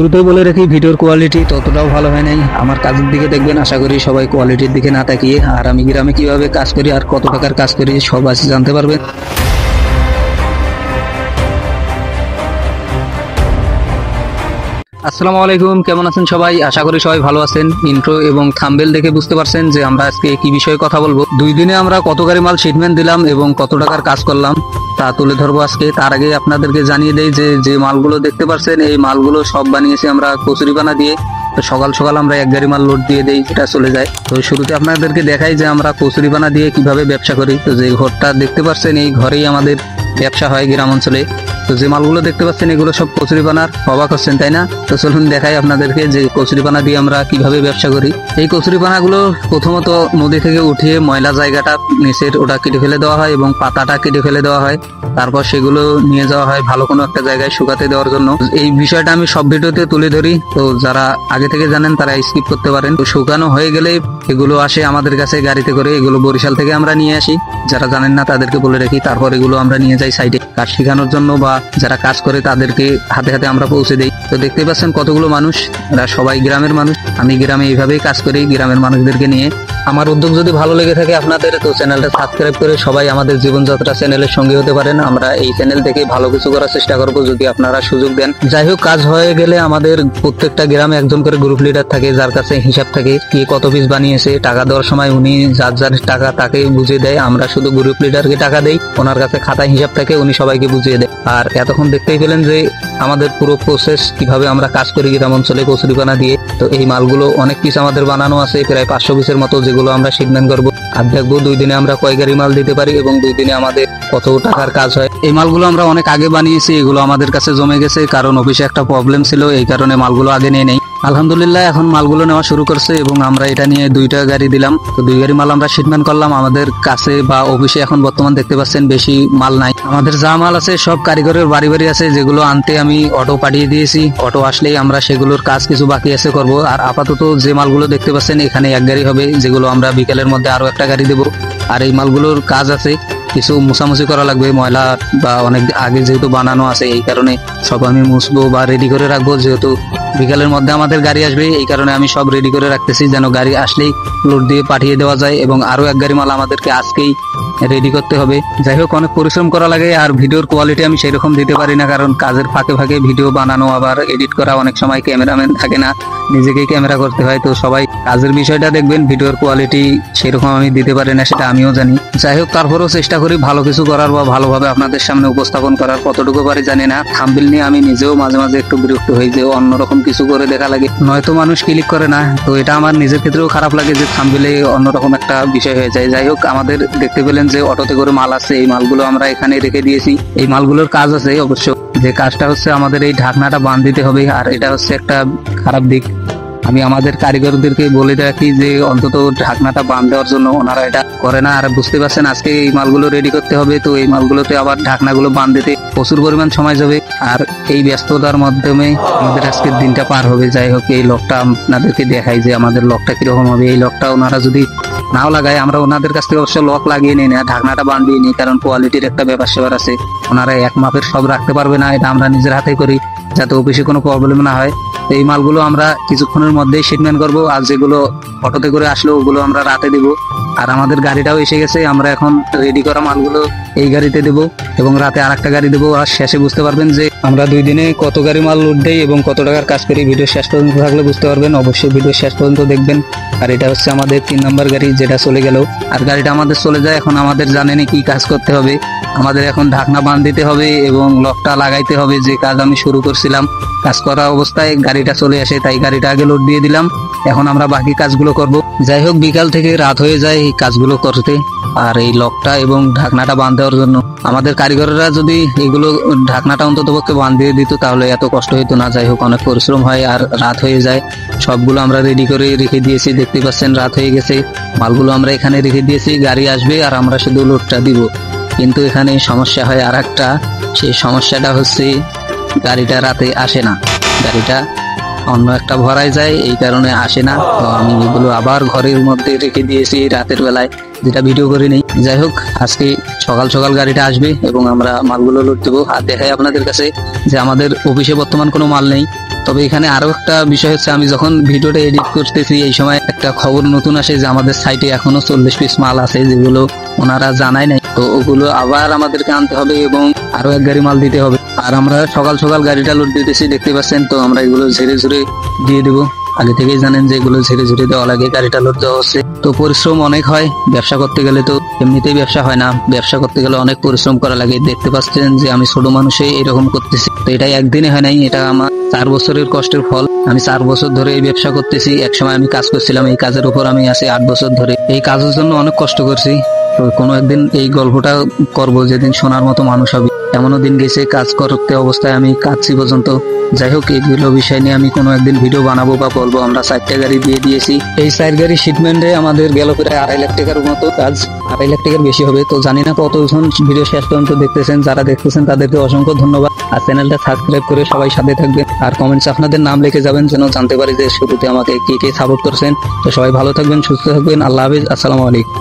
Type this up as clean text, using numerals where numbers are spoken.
শুরুতেই বলে রাখি ভিডিওর কোয়ালিটি ততটাও ভালো হয় নাই। আমার কাজের দিকে দেখবেন, আশা করি সবাই কোয়ালিটির দিকে না তাকিয়ে আর আমি গ্রামে কিভাবে কাজ করি আর কত টাকার কাজ করি সব আছে জানতে পারবেন। আসসালামু আলাইকুম, কেমন আছেন সবাই? আশা করি সবাই ভালো আছেন। ইন্ট্রো এবং থাম্বনেল দেখে বুঝতে পারছেন যে আমরা আজকে কি বিষয়ে কথা বলবো। 2 দিনে আমরা কত গাড়ি মাল শিপমেন্ট দিলাম এবং কত টাকার কাজ করলাম তা তুলে ধরবো আজকে। তার আগে আপনাদেরকে জানিয়ে দেই যে যে মালগুলো দেখতে পাচ্ছেন এই মালগুলো সব বানিয়েছি আমরা কচুরিপানা দিয়ে। তো সকাল সকাল আমরা 1 গাড়ি মাল লোড দিয়ে দেই, যেটা চলে যায়। তো শুরুতে আপনাদেরকে দেখাই যে আমরা কচুরিপানা দিয়ে কিভাবে ব্যবসা করি। তো যে ঘরটা দেখতে পাচ্ছেন এই ঘরেই আমাদের ব্যবসা হয় গ্রাম অঞ্চলে। তো যে মালগুলো দেখতে পাচ্ছেন এগুলো সব কচুরিপানার। অবাক হচ্ছেন তাই না? তো চলুন দেখাই আপনাদেরকে যে কচুরিপানা দিয়ে আমরা কিভাবে ব্যবসা করি। এই কচুরিপানাগুলো প্রথমত নদী থেকে উঠিয়ে ময়লা জায়গাটা নিচের ওটা কেটে ফেলে দেওয়া হয় এবং পাতাটা কেটে ফেলে দেওয়া হয়। তারপর সেগুলো নিয়ে যাওয়া হয় ভালো কোনো একটা জায়গায় শুকাতে দেওয়ার জন্য। এই বিষয়টা আমি সব ভিডিওতে তুলে ধরি, তো যারা আগে থেকে জানেন তারা স্কিপ করতে পারেন। তো শুকানো হয়ে গেলে এগুলো আসে আমাদের কাছে গাড়িতে করে। এগুলো বরিশাল থেকে আমরা নিয়ে আসি, যারা জানেন না তাদেরকে বলে রাখি। তারপর এগুলো আমরা নিয়ে যাই সাইডে কাজ শেখানোর জন্য, বা যারা কাজ করে তাদেরকে হাতে হাতে আমরা পৌঁছে দেই। তো দেখতে পাচ্ছেন কতগুলো মানুষ, এরা সবাই গ্রামের মানুষ। আমি গ্রামে এইভাবেই কাজ করি গ্রামের মানুষদেরকে নিয়ে। আমার উদ্যোগ যদি ভালো লেগে থাকে আপনাদের, তো চ্যানেলটা সাবস্ক্রাইব করে সবাই আমাদের জীবনযাত্রা চ্যানেলের সঙ্গে হতে পারেন। আমরা এই চ্যানেল থেকে ভালো কিছু করার চেষ্টা করবো যদি আপনারা সুযোগ দেন। যাই হোক, কাজ হয়ে গেলে আমাদের প্রত্যেকটা গ্রামে একজন করে গ্রুপ লিডার থাকে, যার কাছে হিসাব থাকে কে কত পিস বানিয়েছে। টাকা দেওয়ার সময় উনি যার যার টাকা তাকে বুঝিয়ে দেয়, আমরা শুধু গ্রুপ লিডারকে টাকা দেই। ওনার কাছে খাতায় হিসাব থাকে, উনি সবাইকে বুঝিয়ে দেয়। আর এতক্ষণ দেখতেই পেলেন যে আমাদের পুরো প্রসেস কিভাবে আমরা কাজ করি গ্রাম অঞ্চলে কচুরিপানা দিয়ে। তো এই মালগুলো অনেক পিস আমাদের বানানো আছে, প্রায় 500 পিসের মতো, যেগুলো আমরা শিপমেন্ট করবো। আর দেখবো 2 দিনে আমরা কয় গাড়ি মাল দিতে পারি এবং 2 দিনে আমাদের কত টাকার কাজ হয়। এই মালগুলো আমরা অনেক আগে বানিয়েছি, এগুলো আমাদের কাছে জমে গেছে কারণ অফিসে একটা প্রবলেম ছিল, এই কারণে মালগুলো আগে নিয়ে নেই। আলহামদুলিল্লাহ এখন মালগুলো নেওয়া শুরু করছে এবং আমরা এটা নিয়ে 2টা গাড়ি দিলাম। তো 2 গাড়ি মাল আমরা শিপমেন্ট করলাম। আমাদের কাছে বা অফিসে এখন বর্তমান দেখতে পাচ্ছেন বেশি মাল নাই। আমাদের যা মাল আছে সব কারিগরের বাড়ি বাড়ি আছে, যেগুলো আনতে আমি অটো পাঠিয়ে দিয়েছি। অটো আসলেই আমরা সেগুলোর কাজ কিছু বাকি আছে করব। আর আপাতত যে মালগুলো দেখতে পাচ্ছেন এখানে 1 গাড়ি হবে, যেগুলো আমরা বিকেলের মধ্যে আরো একটা গাড়ি দেবো। আর এই মালগুলোর কাজ আছে, কিছু মুছামুছি করা লাগবে, ময়লা বা অনেক আগে যেহেতু বানানো আছে এই কারণে সব আমি মুছবো বা রেডি করে রাখবো। যেহেতু বিকালের মধ্যে আমাদের গাড়ি আসবে এই কারণে আমি সব রেডি করে রাখতেছি, যেন গাড়ি আসলেই লোড দিয়ে পাঠিয়ে দেওয়া যায়। এবং আরো 1 গাড়ি মাল আমাদেরকে আজকেই রেডি করতে হবে। যাই হোক, অনেক পরিশ্রম করা লাগে আর ভিডিওর কোয়ালিটি আমি সেরকম দিতে পারি না, কারণ কাজের ফাঁকে ফাঁকে ভিডিও বানানো আবার এডিট করা, অনেক সময় ক্যামেরাম্যান থাকে না, নিজেকেই ক্যামেরা করতে হয়। তো সবাই কাজের বিষয়টা দেখবেন, ভিডিওর কোয়ালিটি সেরকম আমি দিতে পারি না, সেটা আমিও জানি। যাই হোক, তারপরেও চেষ্টা করি ভালো কিছু করার বা ভালোভাবে আপনাদের সামনে উপস্থাপন করার। কতটুকু পারি জানি না। থাম্বনেল নিয়ে আমি নিজেও মাঝে মাঝে একটু বিরক্ত হই যে অন্যরকম কিছু করে দেখা লাগে, নয়তো মানুষ ক্লিক করে না। তো এটা আমার নিজের ক্ষেত্রেও খারাপ লাগে যে থাম্বনেলে অন্যরকম একটা বিষয় হয়ে যায়। যাই হোক, আমাদের দেখতে পেলেন যে অটোতে করে মাল আছে, এই মালগুলো আমরা এখানে রেখে দিয়েছি। এই মালগুলোর কাজ আছে অবশ্য, যে কাজটা হচ্ছে আমাদের এই ঢাকনাটা বাঁধ দিতে হবে। আর এটা হচ্ছে একটা খারাপ দিক, আমি আমাদের কারিগরদেরকে বলে রাখি যে অন্তত ঢাকনাটা বাঁধ দেওয়ার জন্য, ওনারা এটা করে না। আর বুঝতে পারছেন আজকে এই মালগুলো রেডি করতে হবে, তো এই মালগুলোতে আবার ঢাকনাগুলো বাঁধ দিতে প্রচুর পরিমাণ সময় যাবে। আর এই ব্যস্ততার মাধ্যমে আমাদের আজকের দিনটা পার হবে। যাই হোক, এই লকটা আপনাদেরকে দেখাই যে আমাদের লকটা কিরকম হবে। এই লকটা ওনারা যদি নাও লাগায়, আমরা ওনাদের কাছ থেকে অবশ্য লক লাগিয়ে নিই না, ঢাকনাটা বাঁধিয়ে নিই, কারণ কোয়ালিটির একটা ব্যাপার স্যাপার আছে। ওনারা এক মাপের সব রাখতে পারবে না, এটা আমরা নিজের হাতে করি যাতে অফিসে কোনো প্রবলেম না হয়। এই মালগুলো আমরা কিছুক্ষণের মধ্যেই শিপমেন্ট করব। আর যেগুলো অটোতে করে আসলো ওগুলো আমরা রাতে দিব। আর আমাদের গাড়িটাও এসে গেছে, আমরা এখন রেডি করা মালগুলো এই গাড়িতে দেব এবং রাতে আরেকটা গাড়ি দেবো। আর শেষে বুঝতে পারবেন যে আমরা 2 দিনে কত গাড়ি মাল লোড দেই এবং কত টাকার কাজ করি। ভিডিও শেষ পর্যন্ত থাকলে বুঝতে পারবেন, অবশ্যই ভিডিও শেষ পর্যন্ত দেখবেন। আর এটা হচ্ছে আমাদের 3 নম্বর গাড়ি, যেটা চলে গেল। আর গাড়িটা আমাদের চলে যায়। এখন আমাদের জানেনই কি কাজ করতে হবে। আমাদের এখন ঢাকনা বাঁধ দিতে হবে এবং লকটা লাগাইতে হবে, যে কাজ আমি শুরু করছিলাম। কাজ করা অবস্থায় গাড়িটা চলে আসে, তাই গাড়িটা আগে লোড দিয়ে দিলাম। এখন আমরা বাকি কাজগুলো করব। যাই হোক, বিকাল থেকে রাত হয়ে যায় এই কাজগুলো করতে। আর এই লকটা এবং ঢাকনাটা বাঁধ দেওয়ার জন্য আমাদের কারিগররা যদি এগুলো ঢাকনাটা অন্তত পক্ষে বাঁধ দিয়ে দিত তাহলে এত কষ্ট হইতো না। যাই হোক, অনেক পরিশ্রম হয় আর রাত হয়ে যায়। সবগুলো আমরা রেডি করে রেখে দিয়েছি, দেখতে পাচ্ছেন রাত হয়ে গেছে। মালগুলো আমরা এখানে রেখে দিয়েছি, গাড়ি আসবে আর আমরা শুধু লোডটা দিব। কিন্তু এখানে সমস্যা হয় আর একটা, সেই সমস্যাটা হচ্ছে গাড়িটা রাতে আসে না, গাড়িটা অন্য একটা ভরায় যায়, এই কারণে আসে না। তো আমি এগুলো আবার ঘরের মধ্যে রেখে দিয়েছি রাতের বেলায়, যেটা ভিডিও করে নেই। যাই হোক, আজকে সকাল সকাল গাড়িটা আসবে এবং আমরা মালগুলো লোড দেবো। আর দেখাই আপনাদের কাছে যে আমাদের অফিসে বর্তমান কোনো মাল নেই, তবে এখানে আরো একটা বিষয় হচ্ছে, আমি যখন ভিডিওটা এডিট করতেছি এই সময় একটা খবর নতুন আসে যে আমাদের সাইটে এখনো 40 পিস মাল আছে যেগুলো ওনারা জানায় নাই, তো ওগুলো আবার আমাদেরকে আনতে হবে এবং আরো এক গাড়ি মাল দিতে হবে। আর আমরা সকাল সকাল গাড়িটা লোড দিতেছি, দেখতে পাচ্ছেন। তো আমরা এগুলো ঝেড়ে ঝুড়ে দিয়ে দেবো। আগে থেকেই জানেন যে এগুলো ঝেড়ে ঝুড়ে দেওয়া লাগে, গাড়িটা লোড দেওয়া হচ্ছে। তো পরিশ্রম অনেক হয়, ব্যবসা করতে গেলে তো এমনিতেই ব্যবসা হয় না, ব্যবসা করতে গেলে অনেক পরিশ্রম করা লাগে। দেখতে পাচ্ছেন যে আমি ছোট মানুষে এরকম করতেছি, তো এটা একদিনে হয় নাই, এটা আমার 4 বছরের কষ্টের ফল। আমি 4 বছর ধরে এই ব্যবসা করতেছি। একসময় আমি কাজ করছিলাম, এই কাজের উপর আমি আছি 8 বছর ধরে। এই কাজের জন্য অনেক কষ্ট করছি। তো কোনো একদিন এই গল্পটা করব যেদিন শোনার মতো মানুষ হবে। এমনও দিন গেছে কাজ করতে অবস্থায় আমি কাঁদছি পর্যন্ত। যাই হোক, এইগুলো বিষয় নিয়ে আমি কোনো একদিন ভিডিও বানাবো বা বলবো। আমরা 4টা গাড়ি দিয়ে দিয়েছি। এই 4 গাড়ি শিপমেন্টে আমাদের গেল প্রায় 2.5 লাখ টাকার মতো কাজ, 2.5 লাখ টাকার বেশি হবে। তো জানি না কতজন ভিডিও শেষ পর্যন্ত দেখতেছেন, যারা দেখতেছেন তাদেরকে অসংখ্য ধন্যবাদ। আর চ্যানেলটা সাবস্ক্রাইব করে সবাই সাথে থাকবেন, আর কমেন্টস আপনাদের নাম লিখে যাবেন যেন জানতে পারি যে শুরুতে আমাকে কে কে সাপোর্ট করছেন। তো সবাই ভালো থাকবেন, সুস্থ থাকবেন। আল্লাহ হাফেজ, আসসালামু আলাইকুম।